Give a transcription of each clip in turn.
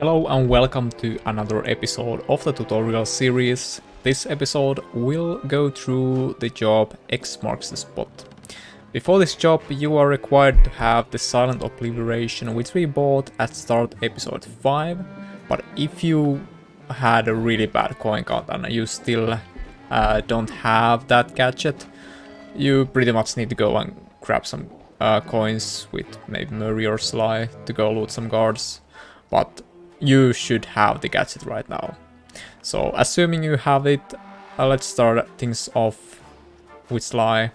Hello and welcome to another episode of the tutorial series. This episode will go through the job X marks the spot. Before this job you are required to have the Silent Obliteration, which we bought at start episode 5, but if you had a really bad coin count and you still don't have that gadget, you pretty much need to go and grab some coins with maybe Murray or Sly to go loot some guards, but you should have the gadget right now. So assuming you have it, let's start things off with Sly.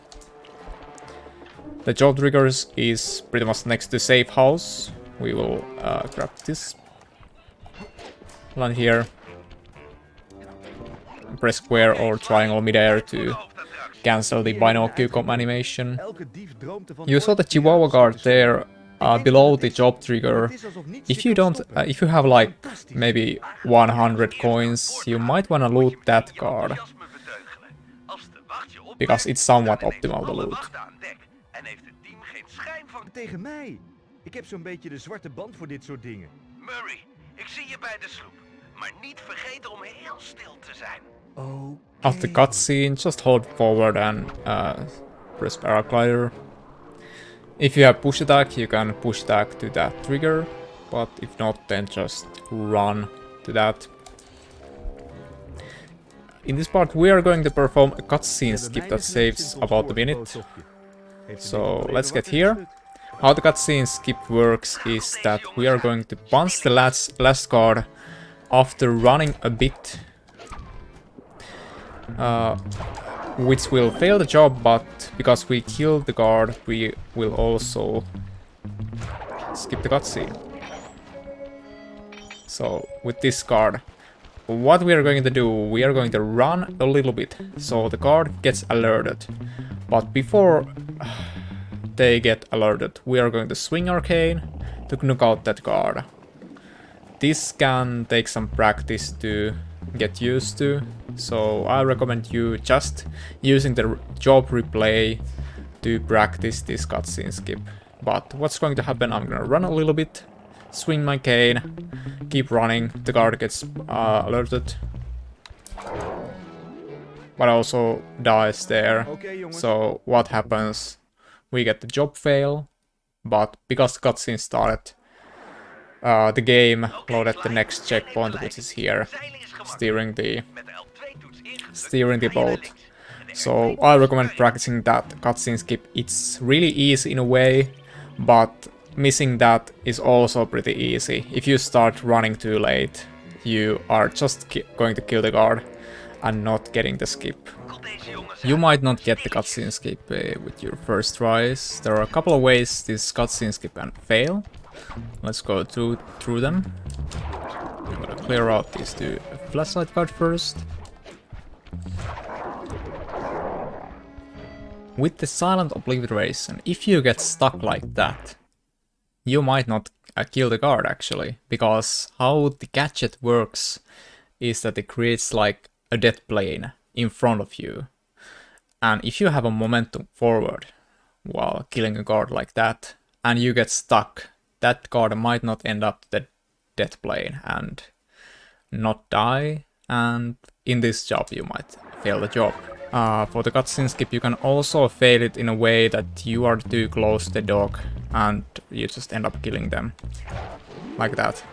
The job triggers is pretty much next to safe house. We will grab this, land here, press square or triangle midair to cancel the binocular comp animation. You saw the Chihuahua guard there below the job trigger. If you have like maybe 100 coins, you might wanna loot that guard, because it's somewhat optimal to loot. Tegen mij. Ik heb zo'n beetje de zwarte band voor dit soort dingen. Murray, ik zie je bij de sloep. Maar niet vergeten om heel stil te zijn. After cutscene, just hold forward and press paraglider. If you have push attack, you can push attack to that trigger, but if not, then just run to that. In this part we are going to perform a cutscene skip that saves about a minute. So let's get here. How the cutscene skip works is that we are going to punch the last guard after running a bit, which will fail the job, but because we killed the guard, we will also skip the cutscene. So with this guard, what we are going to do, we are going to run a little bit, so the guard gets alerted. But before they get alerted, we are going to swing Arcane to knock out that guard. This can take some practice to get used to, so I recommend you just using the job replay to practice this cutscene skip. But what's going to happen, I'm gonna run a little bit, swing my cane, keep running, the guard gets alerted, but also dies there. So what happens? We get the job fail, but because the cutscene started, the game loaded the next checkpoint, which is here, steering the boat. So I recommend practicing that cutscene skip. It's really easy in a way, but missing that is also pretty easy. If you start running too late, you are just going to kill the guard and not getting the skip. You might not get the cutscene skip with your first tries. There are a couple of ways this cutscene skip can fail. Let's go through them. I'm gonna clear out these two flashlight guard first. With the Silent Obliteration, if you get stuck like that, you might not kill the guard actually, because how the gadget works is that it creates like a death plane in front of you. And if you have a momentum forward while killing a guard like that, and you get stuck, that guard might not end up the death plane and not die, and in this job you might fail the job. For the cutscene skip, you can also fail it in a way that you are too close to the dog and you just end up killing them, like that.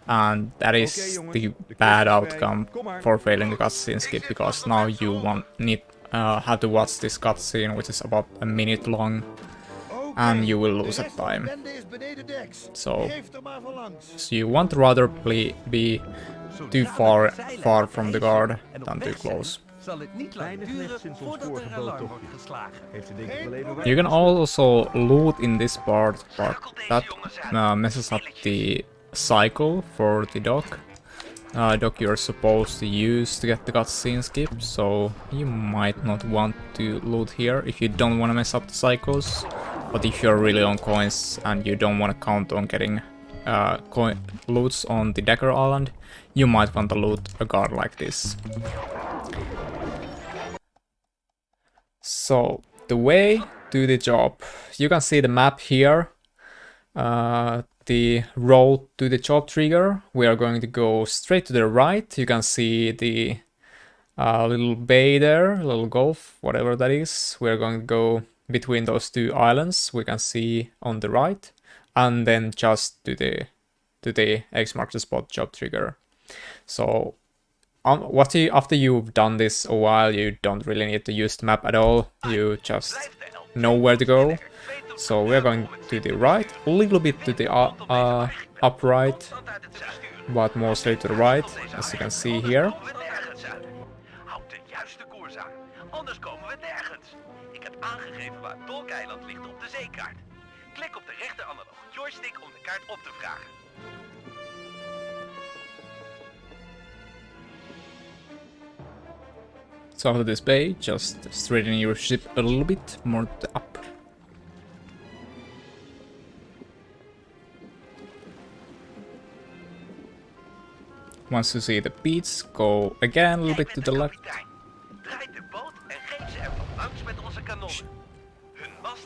And that is the bad outcome for failing the cutscene skip, because now you have to watch this cutscene, which is about a minute long, and you will lose at time. So you want to rather be too far from the guard than too close. You can also loot in this part, but that messes up the cycle for the dock. Dock you're supposed to use to get the cutscene skip, so you might not want to loot here if you don't want to mess up the cycles. But if you're really on coins and you don't want to count on getting loots on the Dagger Island, you might want to loot a guard like this. So the way to the job, you can see the map here. the road to the job trigger, we are going to go straight to the right. You can see the little bay there, little gulf, whatever that is. We're going to go between those two islands we can see on the right, and then just to the X marks the spot job trigger. So after you've done this a while, you don't really need to use the map at all. You just know where to go. So we're going to the right, a little bit to the upright, but mostly to the right, as you can see here. Houd de juiste koers aan, anders komen we nergens. Ik heb aangegeven waar Dolkeiland ligt op de zeekaart. Klik op de rechter analoge joystick om de kaart op te vragen. So after this bay, just straighten your ship a little bit more to the up. Once you see the beats, go again a little bit to the left.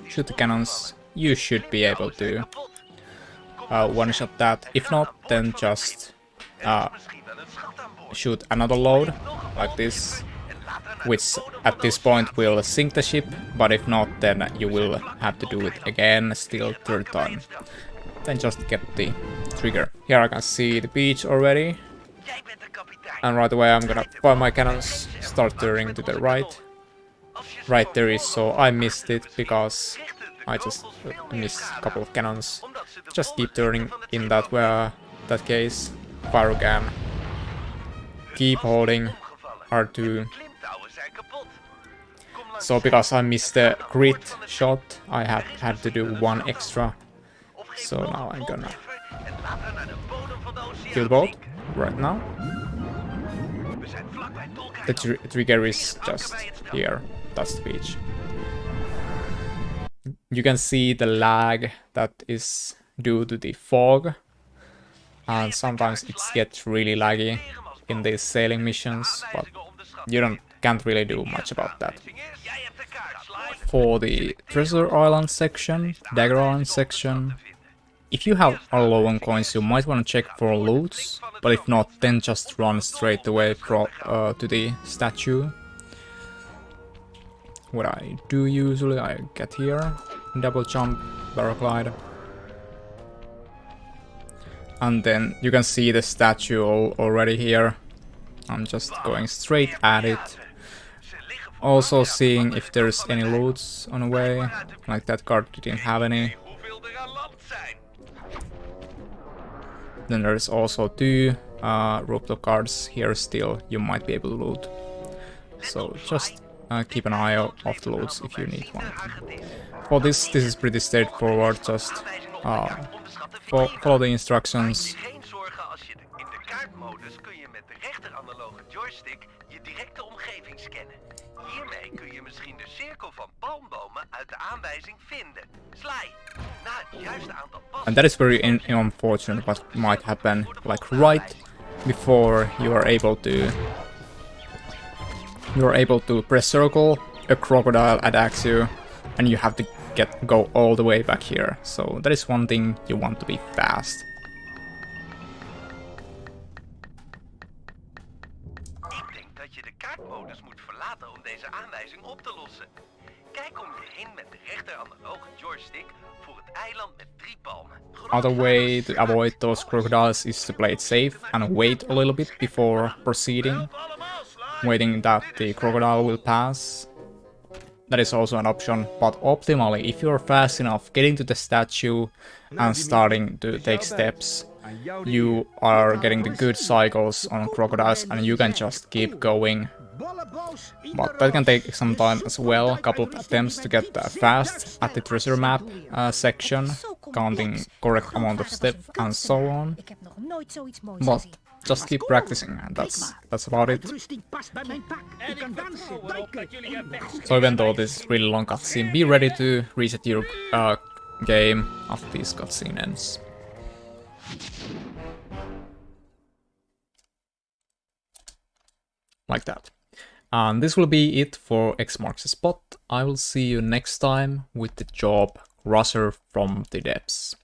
Shoot the cannons. You should be able to one-shot that. If not, then just shoot another load like this, which at this point will sink the ship, but if not, then you will have to do it again, still third time. Then just get the trigger. Here I can see the beach already, and right away I'm gonna fire my cannons, start turning to the right. Right there is, so I missed it because I just missed a couple of cannons. Just keep turning in that case. Fire again. Keep holding R2. So because I missed the crit shot, I had to do one extra. So now I'm gonna kill both right now. The trigger is just here. That's the beach. You can see the lag that is due to the fog, and sometimes it gets really laggy in these sailing missions, but you can't really do much about that. For the Treasure Island section, Dagger Island section, if you are low on coins, you might want to check for loots, but if not, then just run straight away to the statue. What I do usually, I get here, double jump, paraglide, and then you can see the statue already here. I'm just going straight at it. Also seeing if there's any loots on the way, like that card didn't have any. Then there's also two rooftop cards here still, you might be able to loot. So just keep an eye out of the loots if you need one. For this is pretty straightforward, just follow the instructions. Hiermee kun je misschien de cirkel van palmbomen uit de aanwijzing vinden. Sly, na het juiste aantal passen. And that is very unfortunate what might happen, like right before you are able to press circle, a crocodile attacks you, and you have to go all the way back here. So that is one thing you want to be fast. Kaartmodus moet verlaten om deze aanwijzing op te lossen. Kijk om je heen met de rechter analoge joystick voor het eiland met 3 palmen. Other way to avoid those crocodiles is to play it safe and wait a little bit before proceeding, waiting that the crocodile will pass. That is also an option, but optimally, if you're fast enough getting to the statue and starting to take steps, you are getting the good cycles on crocodiles and you can just keep going. But that can take some time as well, a couple of attempts to get fast at the treasure map section, counting correct amount of steps and so on. But just keep practicing, and that's about it. So even though this is really long cutscene, be ready to reset your game after this cutscene ends. Like that. And this will be it for X marks the spot. I will see you next time with the job Crusher from the Depths.